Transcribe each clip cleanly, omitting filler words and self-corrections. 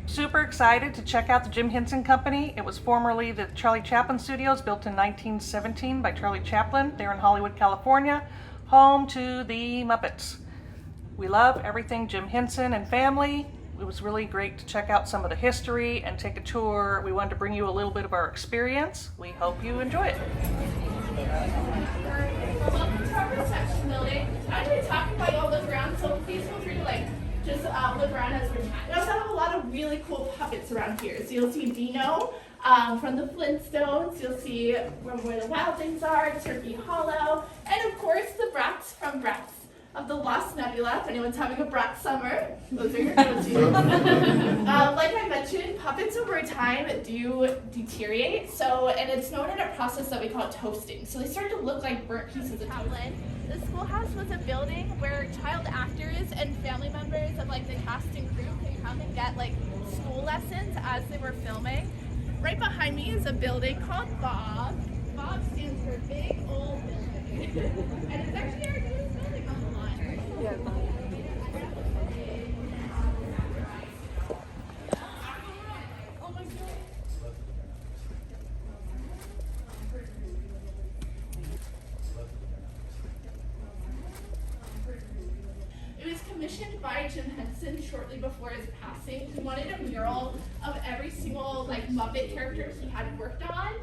Super excited to check out the Jim Henson Company. It was formerly the Charlie Chaplin Studios, built in 1917 by Charlie Chaplin. They're in Hollywood, California, home to the Muppets. We love everything Jim Henson and family. It was really great to check out some of the history and take a tour. We wanted to bring you a little bit of our experience. We hope you enjoy it. Welcome to our reception building. I'm going to be talking about all those around, so please feel free to just look around as we're chatting. We also have a lot of really cool puppets around here. So you'll see Dino from the Flintstones. You'll see where the Wild Things are, Turkey Hollow, and of course the Brats from Brats of the Lost Nebula. If anyone's having a Brat summer, those are your go-to. Like I mentioned, puppets over time do deteriorate. And it's known in a process that we call toasting. So they start to look like burnt pieces of toast. The schoolhouse was a building where child actors and family members of the cast and crew could come and get school lessons as they were filming. Right behind me is a building called Bob. Bob stands for Big Old Building. And it's actually our newest building on the line. Yeah. It was commissioned by Jim Henson shortly before his passing. He wanted a mural of every single Muppet character he had worked on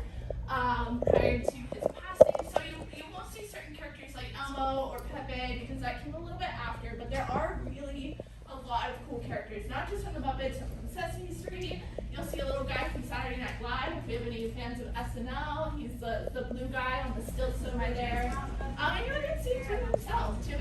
prior to his passing. So you won't see certain characters like Elmo or Pepe because that came a little bit after, but there are really a lot of cool characters, not just from the Muppets, but from Sesame Street. You'll see a little guy from Saturday Night Live. If you have any fans of SNL, he's the blue guy on the stilts over there. And you'll even see Jim himself. Jim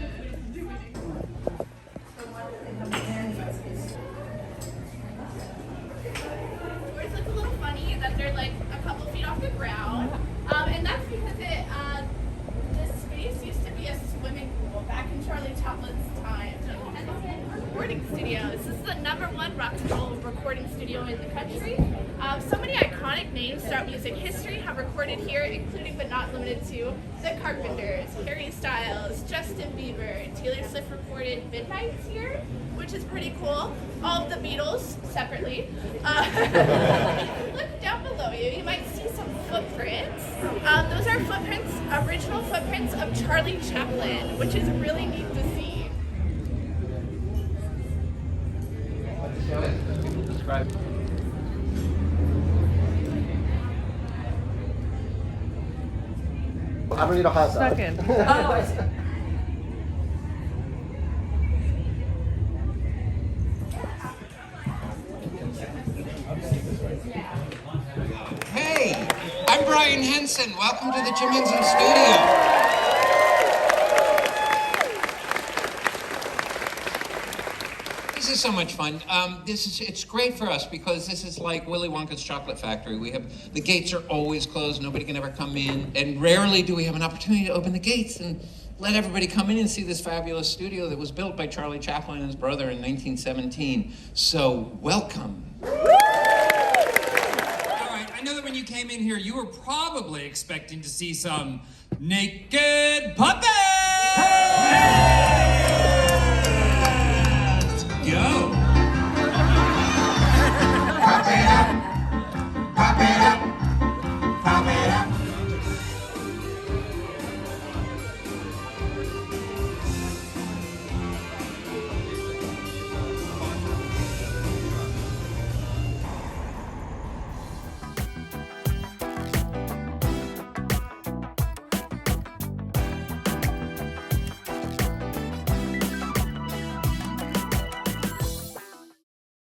Doors look a little funny that they're a couple feet off the ground, and that's because this space used to be a swimming pool back in Charlie Chaplin's time. And then recording studios. This is the #1 rock and roll recording studio in the country. So many iconic names throughout music history have recorded here, including but not limited to the Carpenters, Harry Styles, Justin Bieber, Taylor Swift recorded Midnights here, which is pretty cool. All of the Beatles separately. Look down below you, you might see some footprints. Those are original footprints of Charlie Chaplin, which is really neat to see. Describe. I don't need a hot dog. Second. Oh, I see. Hey, I'm Brian Henson. Welcome to the Jim Henson Studio. This is so much fun. It's great for us because this is like Willy Wonka's chocolate factory. The gates are always closed, nobody can ever come in, and rarely do we have an opportunity to open the gates and let everybody come in and see this fabulous studio that was built by Charlie Chaplin and his brother in 1917. So, welcome. All right, I know that when you came in here, you were probably expecting to see some naked puppets!